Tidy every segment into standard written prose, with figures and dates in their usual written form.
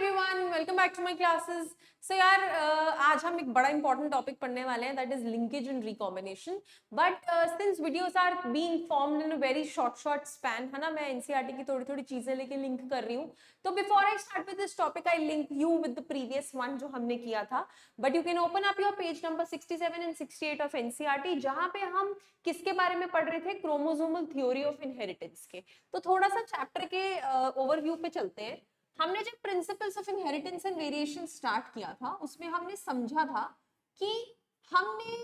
Everyone, welcome back to my classes. So यार आज हम एक बड़ा इंपॉर्टेंट टॉपिक पढ़ने वाले हैं, that is linkage and recombination. But since videos are being formed in a very short span, है ना, मैं एनसीईआरटी की थोड़ी थोड़ी चीजें लेके लिंक कर रही हूँ। तो before I start with this topic I link you with the previous one जो हमने किया था। But you can open up your page number 67 and 68 of NCERT, जहां पे हम किसके बारे में पढ़ रहे थे, क्रोमोसोमल थ्योरी ऑफ इनहेरिटेंस के। तो थोड़ा सा चैप्टर के ओवरव्यू पे चलते हैं। हमने जब principles of inheritance and variation start किया था, उसमें हमने समझा था कि हमने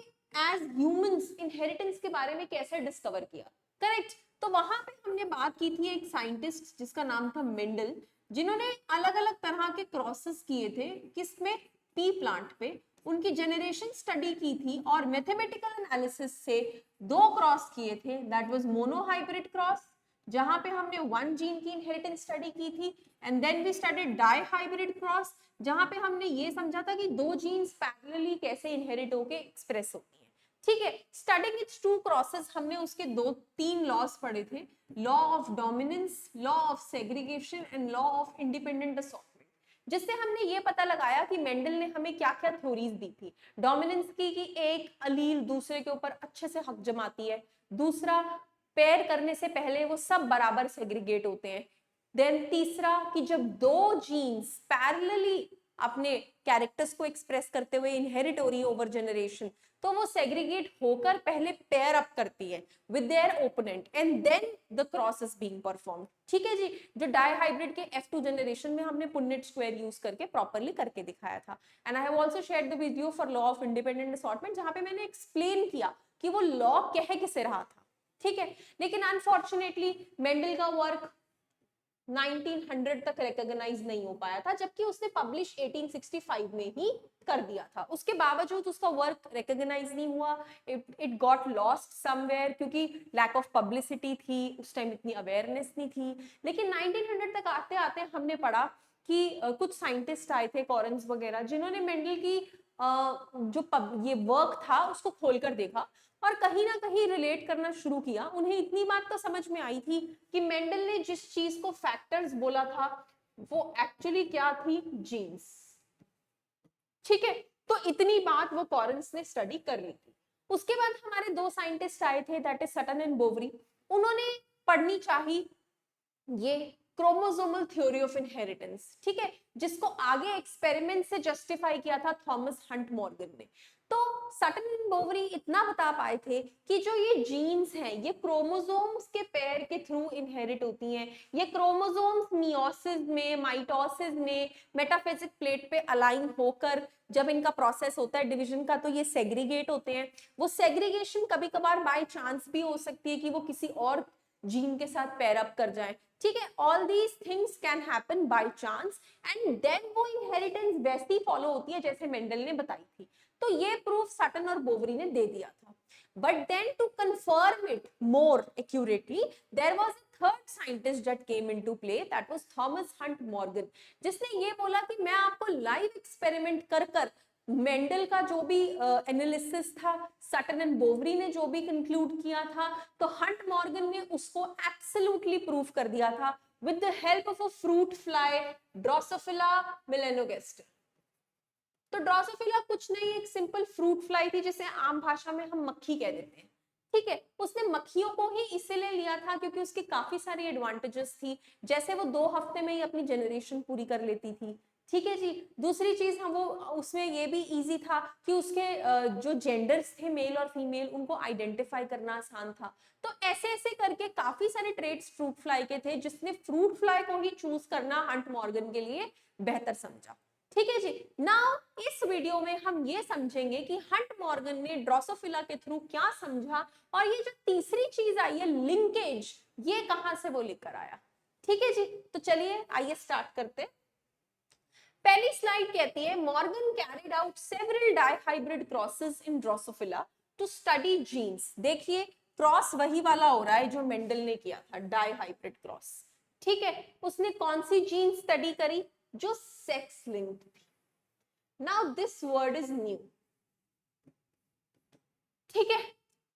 एज ह्यूमंस इनहेरिटेंस के बारे में कैसे डिस्कवर किया, करेक्ट। तो वहां पे हमने बात की थी एक साइंटिस्ट जिसका नाम था मेंडल, जिन्होंने अलग अलग तरह के क्रॉसेस किए थे, किसमें, पी प्लांट पे। उनकी जनरेशन स्टडी की थी और मैथमेटिकल एनालिसिस से दो क्रॉस किए थे, दैट वाज मोनोहाइब्रिड क्रॉस, जहां पे हमने वन जीन की इनहेरिटेंस स्टडी की थी, and then we studied dihybrid cross, जहां पे हमने ये समझा था कि दो जीन्स पैरेलली कैसे इनहेरिट होके एक्सप्रेस होती हैं। ठीक है, स्टडीइंग इट्स टू क्रॉसेस, हमने उसके दो तीन लॉज पढ़े थे, law of dominance, law of segregation and law of independent assortment, जिससे हमने ये पता लगाया कि मेंडल ने हमें क्या क्या थ्योरीज दी थी। डोमिनेंस की कि एक अलील दूसरे के ऊपर अच्छे से हक जमाती है, दूसरा पेयर करने से पहले वो सब बराबर सेग्रीगेट होते हैं, देन तीसरा कि जब दो जीन्स पैरेलली अपने कैरेक्टर्स को एक्सप्रेस करते हुए इनहेरिट हो रही है ओवर जनरेशन, तो वो सेग्रीगेट होकर पहले पेयर अप करती है with their opponent and then the cross is being performed. ठीक है जी, जो डाइहाइब्रिड के F2 जनरेशन में हमने पुन्नेट स्क्वायर यूज करके प्रॉपर्ली करके दिखाया था। And I have also shared the video for law of independent assortment, जहां पे मैंने एक्सप्लेन किया कि वो लॉ कह किसे रहा था। ठीक है, लेकिन अनफॉर्चुनेटली मेंडल का वर्क 1900 तक रिकॉग्नाइज नहीं हो पाया था, जबकि उसने पब्लिश 1865 में ही कर दिया था। उसके बावजूद उसका वर्क रिकॉग्नाइज नहीं हुआ, इट गॉट लॉस्ट समवेयर, क्योंकि लैक ऑफ पब्लिसिटी थी, उस टाइम इतनी अवेयरनेस नहीं थी। लेकिन 1900 तक आते आते हमने पढ़ा कि कुछ साइंटिस्ट आए थे, कॉरेंस वगैरह, जिन्होंने मेंडल की ये वर्क था उसको खोलकर देखा और कहीं ना कहीं रिलेट करना शुरू किया। उन्हें इतनी बात तो समझ में आई थी कि मेंडल ने जिस चीज को फैक्टर्स बोला था वो एक्चुअली क्या थी, जीन्स। ठीक है, तो इतनी बात वो कॉरेंस ने स्टडी कर ली थी। उसके बाद हमारे दो साइंटिस्ट आए थे, that is Sutton and Boveri. उन्होंने पढ़नी चाहिए ये क्रोमोसोमल थ्योरी ऑफ इनहेरिटेंस, ठीक है, जिसको आगे एक्सपेरिमेंट से जस्टिफाई किया था थॉमस हंट मॉर्गन ने। तो सटन एंड बोवरी इतना बता पाए थे कि जो ये जीन्स हैं ये क्रोमोसोम्स के पेयर के थ्रू इनहेरिट होती हैं। ये क्रोमोसोम्स मियोसिस में, माइटोसिस में, मेटाफेजिक प्लेट पे अलाइन होकर जब इनका प्रोसेस होता है डिवीजन का, तो ये सेग्रीगेट होते हैं। वो सेग्रीगेशन कभी कभार बाय चांस भी हो सकती है कि वो किसी और जीन के साथ पेयर अप कर जाए। ठीक है, all these things can happen by chance and then वो इनहेरिटेंस वैसी फॉलो होती है जैसे मेंडल ने बताई थी। तो ये प्रूफ सटन और बोवरी ने दे दिया था। But then to confirm it more accurately there was a third scientist that came into play, that was Thomas Hunt Morgan, जिसने ये बोला कि मैं आपको लाइव एक्सपेरिमेंट कर कर मेंडल का जो भी एनालिसिस था, सटन एंड बोवरी ने जो भी कंक्लूड किया था, तो हंट मॉर्गन ने उसको एब्सोल्युटली प्रूफ कर दिया था with the help of a fruit fly, Drosophila melanogaster. तो ड्रोसोफिला कुछ नहीं, एक सिंपल फ्रूट फ्लाई थी, जिसे आम भाषा में हम मक्खी कह देते हैं। ठीक है, उसने मक्खियों को ही इसलिए लिया था क्योंकि उसकी काफी सारी एडवांटेजेस थी, जैसे वो 2 हफ्ते में ही अपनी जनरेशन पूरी कर लेती थी। ठीक है जी, दूसरी चीज हम वो उसमें ये भी इजी था कि उसके जो जेंडर्स थे मेल और फीमेल, उनको आइडेंटिफाई करना आसान था। तो ऐसे ऐसे करके काफी सारे ट्रेड्स फ्रूट फ्लाई के थे, जिसने फ्रूट फ्लाई को ही चूज करना हंट मॉर्गन के लिए बेहतर समझा। ठीक है जी, नाउ इस वीडियो में हम ये समझेंगे कि हंट मॉर्गन ने ड्रोसोफिला के थ्रू क्या समझा, और ये जो तीसरी चीज आई है लिंकेज, ये कहां से वो लेकर आया। ठीक है जी, तो चलिए आइए स्टार्ट करते। पहली स्लाइड कहती है Morgan carried out several dihybrid crosses in Drosophila to study genes. देखिए, क्रॉस वही वाला हो रहा है जो मेंडल ने किया था, डाइहाइब्रिड क्रॉस। ठीक है, उसने कौन सी जीन स्टडी करी, जो सेक्स लिंक्ड थी। Now this word is new. ठीक है,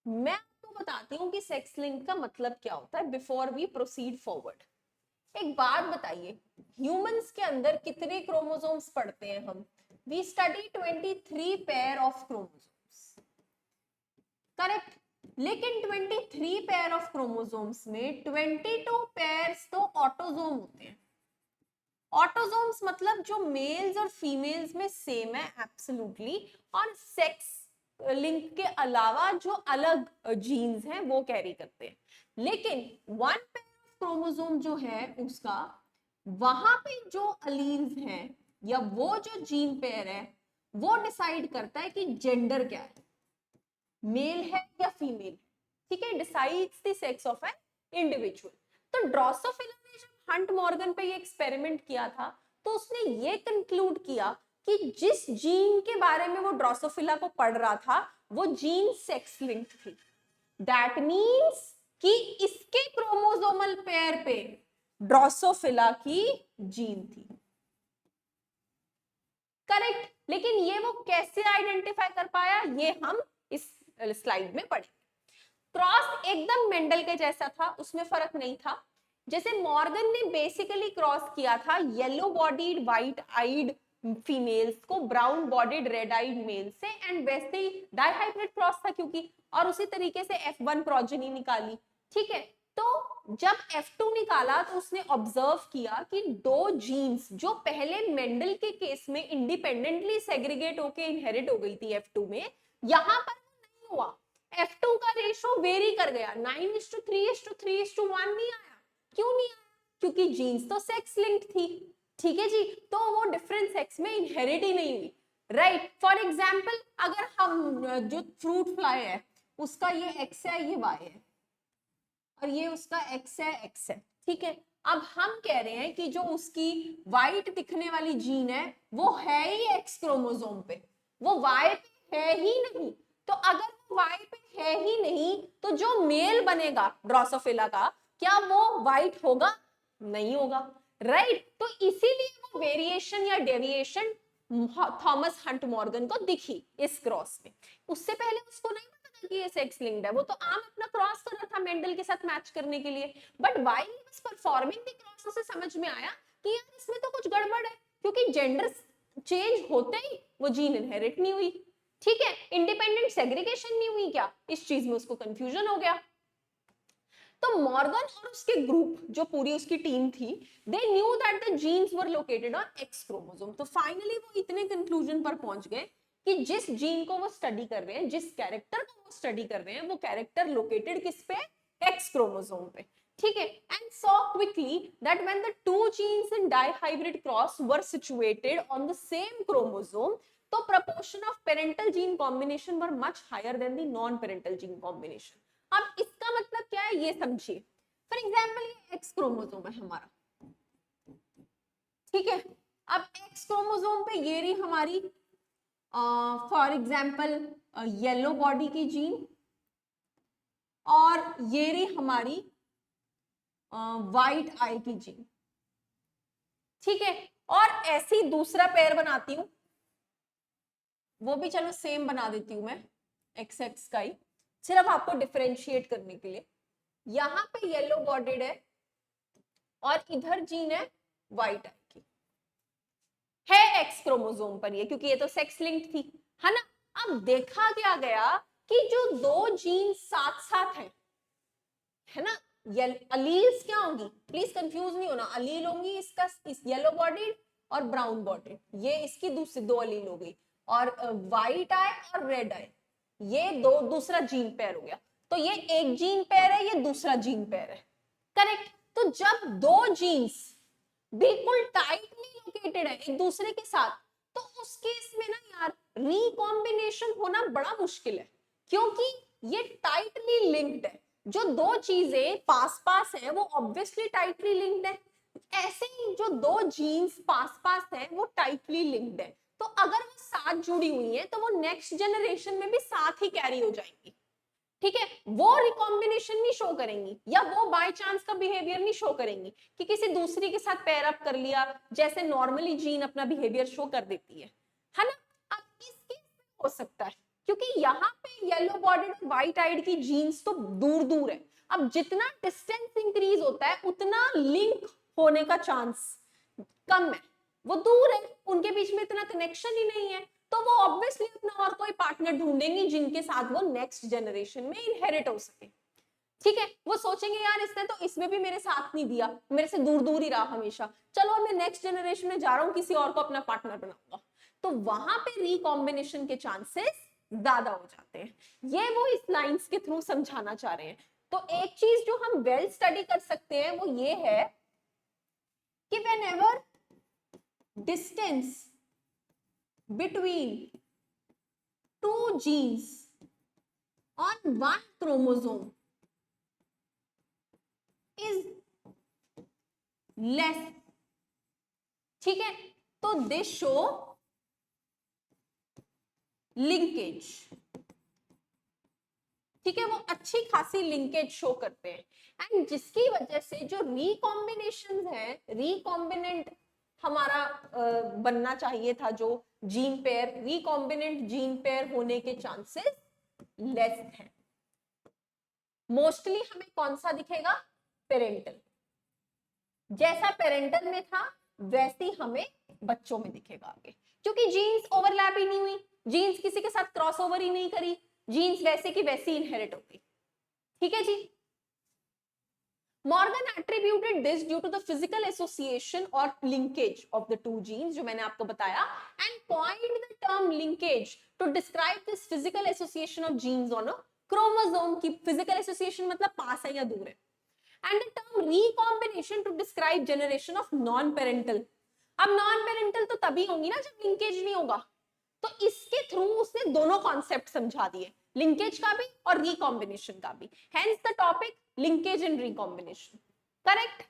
मैं आपको बताती हूं कि सेक्स लिंक का मतलब क्या होता है बिफोर वी प्रोसीड फॉरवर्ड। एक बात बताइए, ह्यूमंस के अंदर कितने क्रोमोसोम्स पढ़ते हैं हम? We study 23 pair of chromosomes, correct. लेकिन 23 पेयर ऑफ क्रोमोसोम्स में 22 पेयर्स तो ऑटोजोम होते हैं। ऑटोजोम्स मतलब जो मेल्स और फीमेल्स में सेम है एब्सोल्युटली, और सेक्स लिंक के अलावा जो अलग जीन्स हैं वो कैरी करते हैं। लेकिन वन पेयर ऑफ क्रोमोसोम जो है उसका, वहां पे जो अलील्स हैं या वो जो जीन पेयर है वो डिसाइड करता है कि जेंडर क्या है, मेल है या फीमेल, ठीक है, decides the sex of an individual. तो ड्रोसोफिला ने जब हंट मॉर्गन पे ये एक्सपेरिमेंट किया था तो उसने ये कंक्लूड किया कि जिस जीन के बारे में वो ड्रोसोफिला को पढ़ रहा था वो जीन सेक्स लिंक्ड थी। दैट मींस कि इसके क्रोमोसोमल पेयर पे ड्रोसोफिला की जीन थी, करेक्ट। लेकिन ये वो कैसे आइडेंटिफाई कर पाया ये हम इस स्लाइड में पढ़ेंगे। क्रॉस एकदम मेंडल के जैसा था, उसमें फर्क नहीं था। जैसे मॉर्गन ने बेसिकली क्रॉस किया था yellow bodied white eyed females को brown bodied red eyed male से, एंड वैसे ही डाइहाइब्रिड क्रॉस था क्योंकि, और उसी तरीके से F1 प्रोजेनी निकाली, ठीक है। तो जब F2 निकाला तो उसने ऑब्जर्व किया कि दो जीन्स जो पहले मेंडल के केस में इंडिपेंडेंटली सेग्रीगेट होके इनहेरिट हो गई थी F2 में, यहां पर नहीं हुआ। F2 का रेशो वेरी कर गया, 9:3:3:1 नहीं आया। क्यों नहीं आया? क्योंकि जीन्स तो सेक्स लिंक्ड थी, ठीक है जी, तो वो डिफरेंट सेक्स में इनहेरिट ही नहीं हुई, राइट। फॉर एग्जाम्पल अगर हम जो फ्रूट फ्लाई है उसका ये एक्स है ये वाई है और ये उसका एक्स है एक्स है, ठीक है। अब हम कह रहे हैं कि जो उसकी व्हाइट दिखने वाली जीन है वो है ही एक्स क्रोमोसोम पे, वो वाई पे है ही नहीं। तो अगर वो वाई पे है ही नहीं तो जो मेल बनेगा ड्रोसोफिला का, क्या वो व्हाइट होगा? नहीं होगा, राइट। तो इसीलिए वो वेरिएशन या डेविएशन थॉमस हंट मॉर्गन को दिखी इस क्रॉस में। उससे पहले उसको नहीं कि ये सेक्स लिंक्ड है, वो तो आम अपना क्रॉस कर रहा था मेंडल के साथ मैच करने के लिए, but while he was performing the cross उसे समझ में आया कि यार इसमें तो कुछ गड़बड़ है, क्योंकि जेंडर चेंज होते ही वो जीन इनहेरिट नहीं हुई, ठीक है, इंडिपेंडेंट सेग्रीगेशन नहीं हुई, क्या इस चीज में उसको कंफ्यूजन हो गया। तो मॉर्गन और उसके ग्रुप जो पूरी उसकी टीम थी, they knew that the genes were located on X chromosome. तो फाइनली वो इतने कंक्लूजन पर पहुंच गए कि जिस जीन को वो स्टडी कर रहे हैं, जिस कैरेक्टर को वो स्टडी कर रहे हैं, वो कैरेक्टर लोकेटेड किस पे? एक्स क्रोमोसोम पे, ठीक है। And saw quickly that when the two genes in dihybrid cross were situated on the same chromosome, तो proportion of parental gene combination were much higher than the non parental gene combination। अब इसका मतलब क्या है ये समझिए। For example ये x chromosome है हमारा, ठीक है। अब एक्स क्रोमोसोम पे ये रही हमारी फॉर एग्जाम्पल येलो बॉडी की जीन, और ये रही हमारी व्हाइट आई की जीन, ठीक है। और ऐसी दूसरा पेयर बनाती हूं, वो भी चलो सेम बना देती हूं मैं, एक्स एक्स का ही, सिर्फ आपको डिफरेंशिएट करने के लिए। यहां पे येलो बॉडीड है और इधर जीन है व्हाइट आई की, है एक्स क्रोमोसोम पर ये, क्योंकि ये तो सेक्स लिंक्ड थी, है ना। अब देखा क्या गया कि जो दो जीन साथ साथ है ना, अलील्स क्या होंगी, प्लीज कंफ्यूज नहीं होना, अलील होंगी इसका इस येलो बॉडीड और ब्राउन बॉडीड, ये इसकी दूसरी दो अलील हो गई, और व्हाइट आई और रेड आई, ये दो दूसरा जीन पेयर हो गया। तो ये एक जीन पेयर है, ये दूसरा जीन पेयर है, करेक्ट। तो जब दो जीन्स बिल्कुल टाइटली लोकेटेड है एक दूसरे के साथ, तो उस केस में ना यार रिकॉम्बिनेशन होना बड़ा मुश्किल है, क्योंकि ये टाइटली लिंक्ड है। जो दो चीजें पास पास है वो ऑब्वियसली टाइटली लिंक्ड है, ऐसे ही जो दो जीन्स पास पास है वो टाइटली लिंक्ड है। तो अगर वो साथ जुड़ी हुई है तो वो नेक्स्ट जनरेशन में भी साथ ही कैरी हो जाएंगी, ठीक है। वो रिकॉम्बिनेशन नहीं शो करेंगी या वो बाय चांस का बिहेवियर नहीं शो करेंगी कि किसी दूसरी के साथ पेयर अप कर लिया, जैसे नॉर्मली जीन अपना बिहेवियर शो कर देती है ना। अब इस केस में हो सकता है क्योंकि यहाँ पे येलो बॉडीड व्हाइट आइड की जीन्स तो दूर दूर है। अब जितना डिस्टेंस इंक्रीज होता है उतना लिंक होने का चांस कम है, वो दूर है, उनके बीच में इतना कनेक्शन ही नहीं है, तो वो ऑब्वियसली अपना और कोई पार्टनर ढूंढेंगे जिनके साथ वो नेक्स्ट जनरेशन में इनहेरिट हो सके। ठीक है, वो सोचेंगे यार इसने तो इसमें भी मेरे साथ नहीं दिया, मेरे से दूर दूर ही रहा हमेशा, चलो मैं नेक्स्ट जनरेशन में जा रहा हूँ, किसी और को अपना पार्टनर बनाऊंगा। तो वहां पे रिकॉम्बिनेशन के चांसेस ज्यादा हो जाते हैं। ये वो इस लाइंस के थ्रू समझाना चाह रहे हैं। तो एक चीज जो हम वेल स्टडी कर सकते हैं वो ये है कि whenever distance between two genes on one chromosome is less, ठीक है, तो दे शो लिंकेज। ठीक है, वो अच्छी खासी लिंकेज शो करते हैं एंड जिसकी वजह से जो रिकॉम्बिनेशन है, रिकॉम्बिनेंट हमारा बनना चाहिए था जो gene pair, recombinant gene pair होने के चांसेस लेस हैं। मोस्टली हमें कौन सा दिखेगा? पेरेंटल। जैसा पेरेंटल में था वैसे ही हमें बच्चों में दिखेगा आगे, क्योंकि जीन्स ओवरलैप ही नहीं हुई, जीन्स किसी के साथ क्रॉसओवर ही नहीं करी, जीन्स वैसे की वैसी इनहेरिट हो गई। ठीक है जी। Morgan attributed this due to the physical association or linkage of the two genes जो मैंने आपको बताया, and coined the term linkage to describe this physical association of genes on a chromosome की physical association मतलब पास है या दूर है, and the term recombination to describe generation of non-parental। अब non-parental तो तभी होंगी ना जब linkage नहीं होगा, तो इसके थ्रू उसने दोनों कॉन्सेप्ट समझा दिए, लिंकेज का भी और रिकॉम्बिनेशन का भी, hence the topic linkage and recombination. Correct.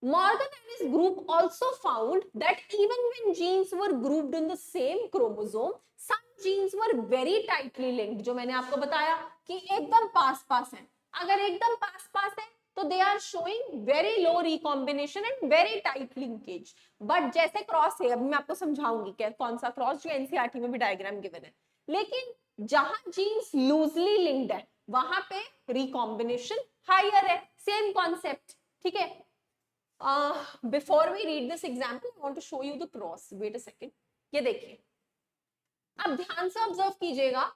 Morgan and his group also found that even when genes were grouped in the same chromosome, some genes were very tightly linked, जो मैंने आपको बताया कि एकदम पास पास है। अगर एकदम पास पास है तो they are showing very low recombination and very tight linkage. But जैसे क्रॉस है, अभी मैं आपको समझाऊंगी क्या कौन सा क्रॉस, जो एनसीईआरटी में भी डायग्राम गिवन है, लेकिन जहां जीन्स लूजली लिंक्ड है वहां पे रिकॉम्बिनेशन हायर है। Same concept. ठीक है। Before we read this example, I want to show you the cross. Wait a second. ये देखिए, अब ध्यान से ऑब्जर्व कीजिएगा,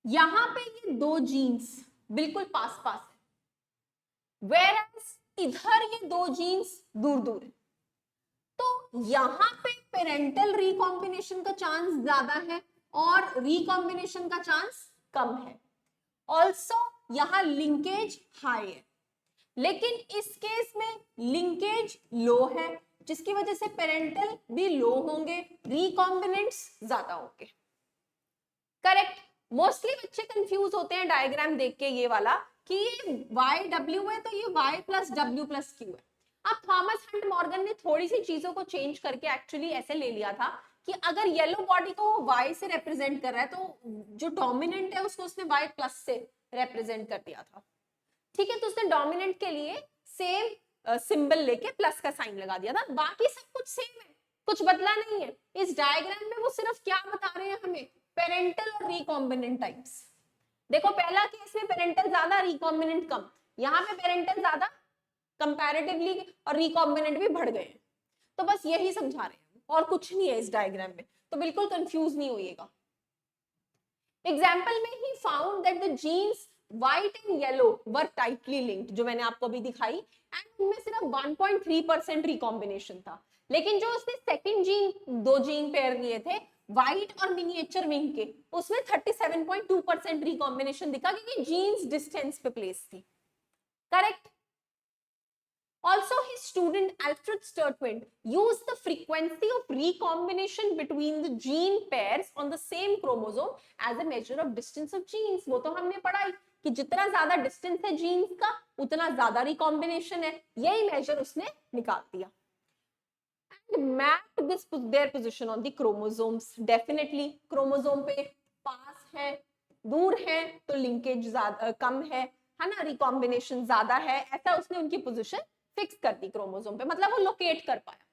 यहां पे ये दो जीन्स बिल्कुल पास पास है, whereas इधर ये दो जीन्स दूर दूर है, तो यहां पे पेरेंटल रिकॉम्बिनेशन का चांस ज्यादा है और रिकॉम्बिनेशन का चांस कम है। ऑल्सो यहां लिंकेज हाई है, लेकिन इस केस में लिंकेज लो है, जिसकी वजह से पेरेंटल भी लो होंगे, रिकॉम्बिनेंट्स ज्यादा होंगे। करेक्ट। मोस्टली बच्चे कंफ्यूज होते हैं डायग्राम देख के ये वाला कि ये YW है तो ये Y plus W plus Q है। अब थॉमस हंट मॉर्गन ने थोड़ी सी चीजों को चेंज करके एक्चुअली ऐसे ले लिया था कि अगर येलो बॉडी को Y से रिप्रेजेंट कर रहा है तो जो डोमिनेंट है उसको उसने Y प्लस से रिप्रेजेंट कर दिया था। ठीक है, तो उसने डोमिनेंट के लिए सेम सिंबल लेके प्लस का साइन लगा दिया था, बाकी सब कुछ सेम है, कुछ बदला नहीं है। इस डायग्राम में वो सिर्फ क्या बता रहे हैं हमें, पेरेंटल और रिकॉम्बिनेंट टाइप्स। देखो पहला केस में पेरेंटल ज्यादा रिकॉम्बिनेंट कम, यहाँ पे पेरेंटल ज्यादा कंपैरेटिवली और रिकॉम्बिनेंट भी बढ़ गए हैं। तो बस यही समझा रहे हैं और कुछ नहीं है इस डायग्राम में, तो बिल्कुल कंफ्यूज नहीं होइएगा। एग्जाम्पल में ही found that the genes white and yellow were tightly linked, जो मैंने आपको अभी दिखाई, एंड उनमें सिर्फ 1.3% रिकॉम्बिनेशन था। लेकिन जो उसने सेकंड जीन, दो जीन पेयर लिए थे व्हाइट और मिनिएचर विंग के, उसमें 37.2% रिकॉम्बिनेशन दिखा, क्योंकि जीन्स डिस्टेंस पे प्लेस थी। Correct. Also, his student Alfred Sturtevant used the frequency of recombination between the gene pairs on the same chromosome as a measure of distance of genes। वो तो हमने पढ़ा ही कि जितना ज्यादा डिस्टेंस है जीन्स का उतना ज्यादा रिकॉम्बिनेशन है, यही मेजर उसने निकाल दिया। And mapped this their position on the chromosomes। Definitely chromosome पे पास है, दूर है तो लिंकेज कम है ना, रिकॉम्बिनेशन ज्यादा है, ऐसा उसने उनकी पोजीशन फिक्स कर दी क्रोमोसोम पे, मतलब वो लोकेट कर पाया।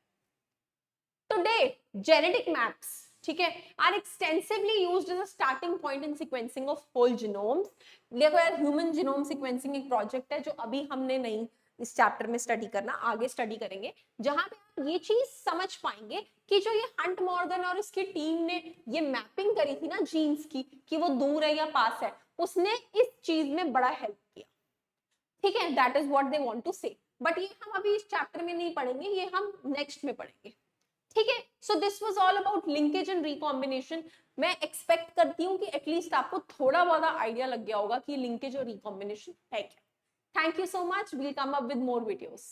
टुडे जेनेटिक मैप्स, ठीक है, are extensively used as a starting point in sequencing of whole genomes. देखो यार, ह्यूमन जीनोम सीक्वेंसिंग एक प्रोजेक्ट है जो अभी हमने नहीं इस चैप्टर में स्टडी करना, आगे स्टडी करेंगे, जहां पे आप ये चीज समझ पाएंगे कि जो ये हंट मॉर्गन और उसकी टीम ने ये मैपिंग करी थी ना जीन्स की कि वो दूर है या पास है, उसने इस चीज में बड़ा हेल्प किया। ठीक है, that is what they want to say, but ये हम अभी इस चैप्टर में नहीं पढ़ेंगे, ये हम नेक्स्ट में पढ़ेंगे। ठीक है, so this was all about linkage and recombination. मैं एक्सपेक्ट करती हूँ कि एटलीस्ट आपको थोड़ा बहुत आइडिया लग गया होगा कि लिंकेज और रिकॉम्बिनेशन है क्या। Thank you so much, we'll come up with more videos.